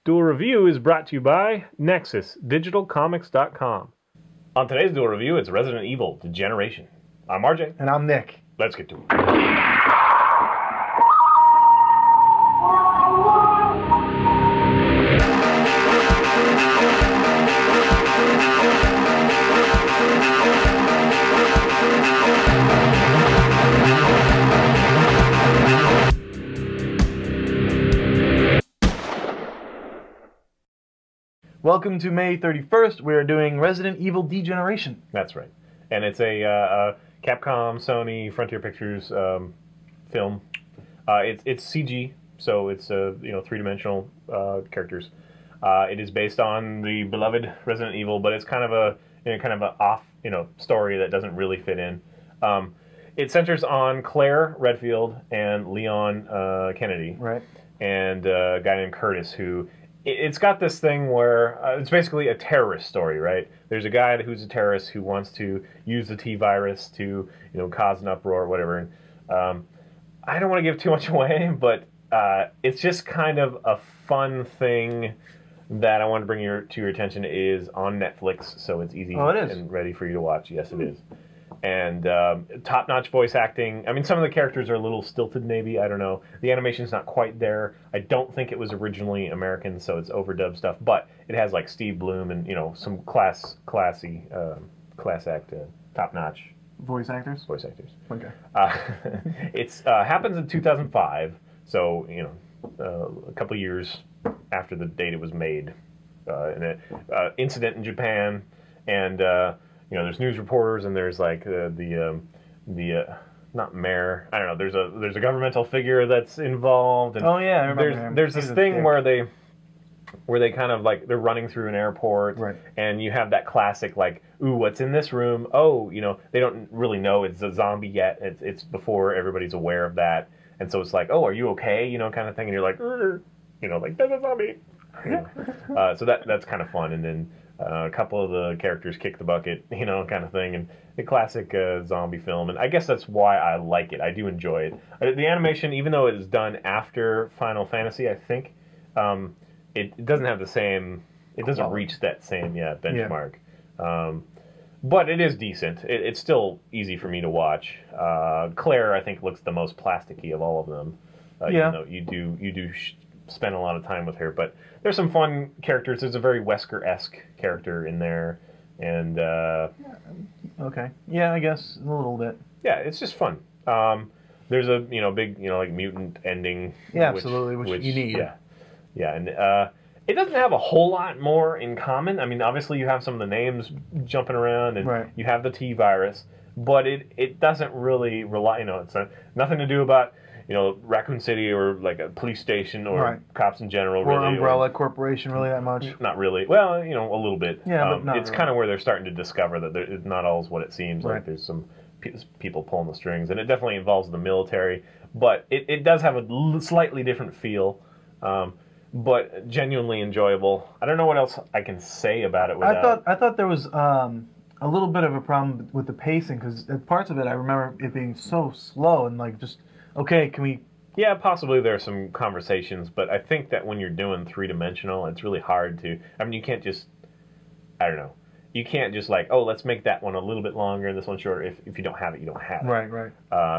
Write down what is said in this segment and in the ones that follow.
Duel Review is brought to you by NexusDigitalComics.com. On today's Duel Review, it's Resident Evil Degeneration. I'm RJ. And I'm Nick. Let's get to it. Welcome to May 31st. We are doing Resident Evil Degeneration. That's right. And it's a Capcom, Sony, Frontier Pictures film. It's CG, so it's three-dimensional characters. It is based on the beloved Resident Evil, but it's kind of a off story that doesn't really fit in. It centers on Claire Redfield and Leon Kennedy, Right. and a guy named Curtis who. It's got this thing where it's basically a terrorist story, right? There's a guy who's a terrorist who wants to use the T-virus to, cause an uproar or whatever. And, I don't want to give too much away, but it's just kind of a fun thing that I want to bring to your attention. It is on Netflix, so it's easy and ready for you to watch. Yes, it is. And top-notch voice acting. I mean, some of the characters are a little stilted, maybe. I don't know. The animation's not quite there. I don't think it was originally American, so it's overdubbed stuff. But it has, like, Steve Bloom and, some class act, top-notch. Voice actors? Voice actors. Okay. It's happens in 2005, so, a couple of years after the date it was made. An incident in Japan, and... there's news reporters and there's like the not mayor. I don't know. There's a governmental figure that's involved. And oh yeah, I remember. There's this thing where they kind of like they're running through an airport, right? And you have that classic like, ooh, what's in this room? Oh, they don't really know it's a zombie yet. It's before everybody's aware of that, and so it's like, oh, are you okay? Kind of thing, and you're like, like there's a zombie. So that's kind of fun, and then. A couple of the characters kick the bucket, kind of thing, and the classic zombie film. And I guess that's why I like it. I do enjoy it. The animation, even though it is done after Final Fantasy, I think, it doesn't have the same. It doesn't reach that same benchmark. Yeah. But it is decent. It's still easy for me to watch. Claire, I think, looks the most plasticky of all of them. Even though you do spend a lot of time with her, but there's some fun characters. There's a very Wesker-esque character in there, and okay, yeah, I guess a little bit. Yeah, it's just fun. There's a big like mutant ending. Yeah, absolutely, which you need. Yeah, and it doesn't have a whole lot more in common. I mean, obviously you have some of the names jumping around, and you have the T-virus, but it doesn't really rely. It's nothing to do about. Raccoon City or like a police station or cops in general. Or really, Umbrella Corporation, really that much? Not really. Well, a little bit. Yeah, but not it's kind of where they're starting to discover that it's not always what it seems. Like there's some people pulling the strings, and it definitely involves the military. But it does have a slightly different feel, but genuinely enjoyable. I don't know what else I can say about it. I thought there was a little bit of a problem with the pacing because parts of it I remember it being so slow and like just. Okay, can we... Yeah, possibly there are some conversations, but I think that when you're doing three-dimensional, it's really hard to... I mean, you can't just... I don't know. You can't just like, oh, let's make that one a little bit longer and this one shorter. If you don't have it, you don't have it. Right.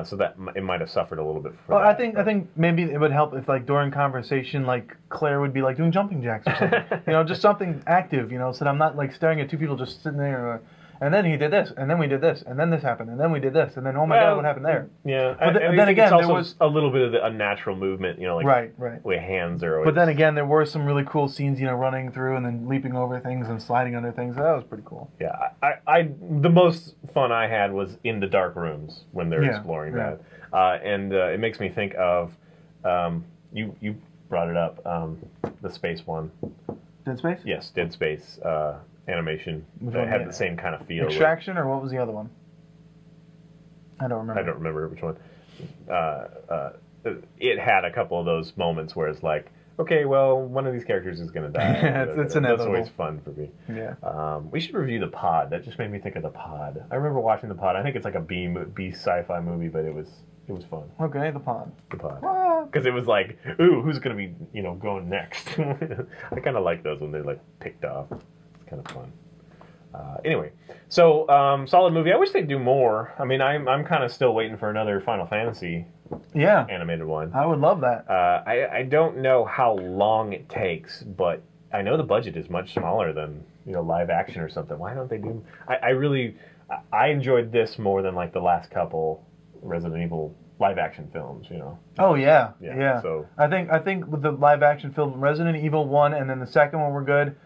So that it might have suffered a little bit from that. I think maybe it would help if, like, during conversation, like, Claire would be, like, doing jumping jacks or something. Just something active, so that I'm not, like, staring at two people just sitting there... and then he did this, and then we did this, and then this happened, and then we did this, and then oh my god, what happened there? Yeah, but then again, there was a little bit of the unnatural movement, like right, where hands are. Always... But then again, there were some really cool scenes, running through and then leaping over things and sliding under things. That was pretty cool. Yeah, the most fun I had was in the dark rooms when they're exploring that, and it makes me think of you brought it up, the space one. Dead Space? Yes, Dead Space. Animation that had the same kind of feel. Extraction, or what was the other one? I don't remember which one. It had a couple of those moments where it's like, okay, well, one of these characters is going to die. It's inevitable. That's always fun for me. Yeah. We should review The Pod. That just made me think of The Pod. I remember watching The Pod. I think it's like a B sci-fi movie, but it was It was fun. Okay, the pond. The pod. Ah. Because it was like, ooh, who's gonna be, going next? I kind of like those when they're like picked off. It's kind of fun. Anyway, so solid movie. I wish they'd do more. I mean, I'm kind of still waiting for another Final Fantasy animated one. I would love that. I don't know how long it takes, but I know the budget is much smaller than live action or something. Why don't they do? I enjoyed this more than like the last couple Resident Evil live action films. Oh yeah. So I think with the live action film, Resident Evil 1 and then the second one were good.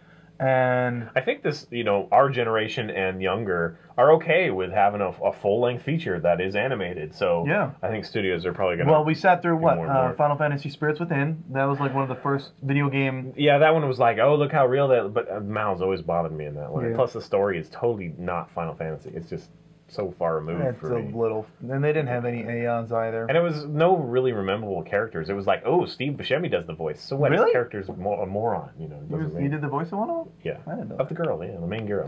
And I think this, our generation and younger are okay with having a full-length feature that is animated. So yeah. I think studios are probably going to... Well, we sat through more and more. Final Fantasy Spirits Within. That was like one of the first video game... Yeah, that one was like, oh, look how real that... But Mal's always bothered me in that one. Yeah. Plus the story is totally not Final Fantasy. It's just so far removed for me. It's a little... And they didn't have any Aeons either. And it was no really memorable characters. It was like, oh, Steve Buscemi does the voice. So what? Really? His character's a moron, You did the voice of one of them? Yeah. I didn't know. Of the girl, the main girl.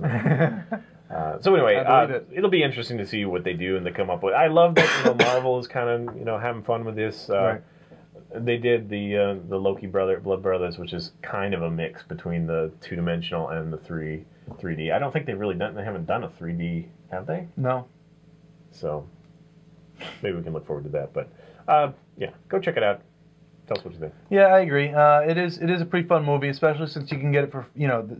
So anyway, it'll be interesting to see what they do and they come up with. I love that Marvel is kind of having fun with this. Right. They did the Loki Blood Brothers, which is kind of a mix between the 2-dimensional and the 3D. I don't think they haven't done a 3D, have they? No. So maybe we can look forward to that. But yeah, go check it out. Tell us what you think. Yeah, I agree. It is a pretty fun movie, especially since you can get it for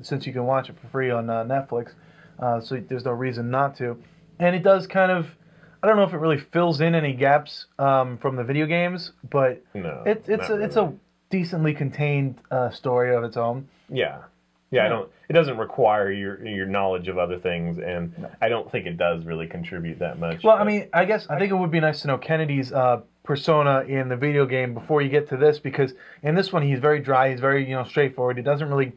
since you can watch it for free on Netflix. So there's no reason not to. And it does kind of, I don't know if it really fills in any gaps from the video games, but no, it's a decently contained story of its own. Yeah. It doesn't require your knowledge of other things, and no. I don't think it does really contribute that much. Well, I mean, I think it would be nice to know Kennedy's persona in the video game before you get to this, because in this one he's very dry, he's very straightforward. He doesn't really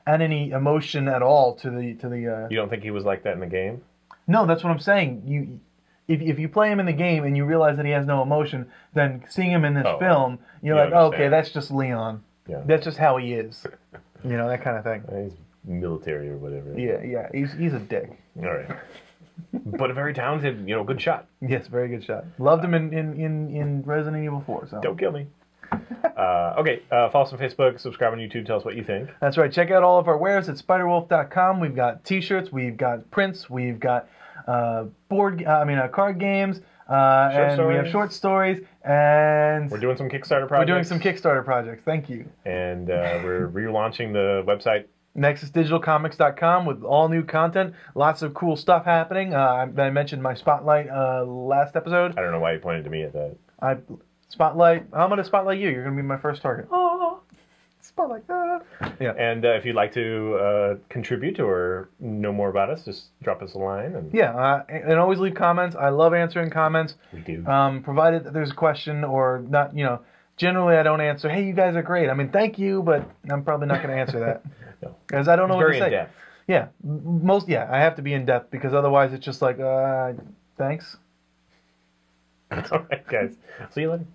add any emotion at all to the. You don't think he was like that in the game? No, that's what I'm saying. If you play him in the game and you realize that he has no emotion, then seeing him in this film, you're like, oh, okay, that's just Leon. Yeah. That's just how he is. That kind of thing. He's military or whatever. Yeah. He's a dick. All right. But a very talented, good shot. Yes, very good shot. Loved him in Resident Evil 4. So. Don't kill me. Okay, follow us on Facebook, subscribe on YouTube, tell us what you think. That's right. Check out all of our wares at spiderwolf.com. We've got t-shirts, we've got prints, we've got card games, and we have short stories, and we're doing some Kickstarter projects. Thank you. And we're relaunching the website NexusDigitalComics.com with all new content, lots of cool stuff happening. I mentioned my spotlight last episode. I don't know why you pointed to me at that. I'm going to spotlight you. You're going to be my first target. Oh, spotlight. Yeah. And if you'd like to contribute or know more about us, just drop us a line. And always leave comments. I love answering comments. We do. Provided that there's a question or not, generally I don't answer, hey, you guys are great. I mean, thank you, but I'm probably not going to answer that. No. Because I don't know what to say. Very in-depth. Yeah. I have to be in-depth because otherwise it's just like, thanks. All right, guys. See you later.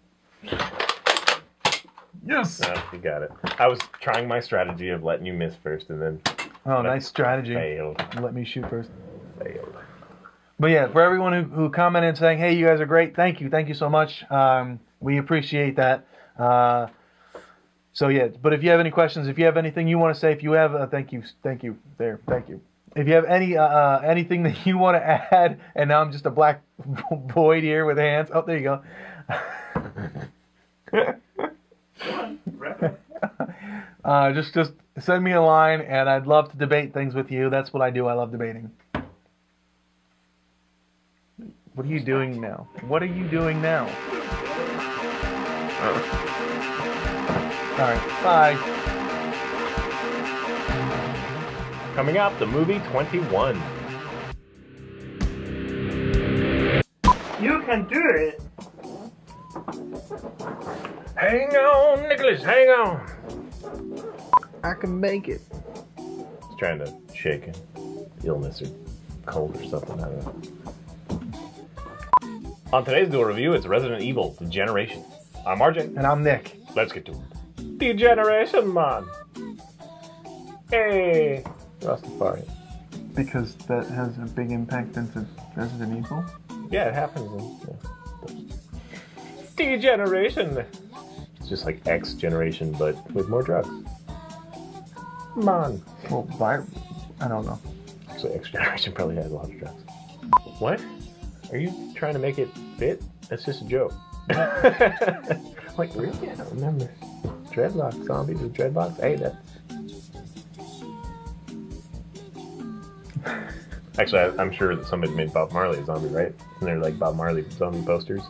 Yes. You got it. I was trying my strategy of letting you miss first and then... Oh, nice strategy. Failed. Let me shoot first. Failed. But yeah, for everyone who commented saying, hey, you guys are great, thank you so much. We appreciate that. So yeah, but if you have any questions, if you have anything you want to say, if you have, thank you. If you have anything that you want to add, and now I'm just a black void here with hands. Oh, there you go. Just send me a line, and I'd love to debate things with you. That's what I do. I love debating. What are you doing now? All right, bye. Coming up, the movie 21. You can do it. Hang on, Nicholas, hang on. I can make it. He's trying to shake an illness or cold or something, I don't know. On today's Duel review, it's Resident Evil Degeneration. I'm RJ. And I'm Nick. Let's get to it. Degeneration, man. Hey. Rastafari. Because that has a big impact into Resident Evil? Yeah, it happens. Degeneration. It's just like X generation, but with more drugs. Come on. Well, I don't know. Actually, X generation probably has a lot of drugs. What? Are you trying to make it fit? That's just a joke. Like, really? I don't remember. Dreadlocks, zombies with dreadlocks? Hey, that's... Actually, I'm sure that somebody made Bob Marley a zombie, right? And they're like Bob Marley zombie posters.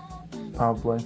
Probably.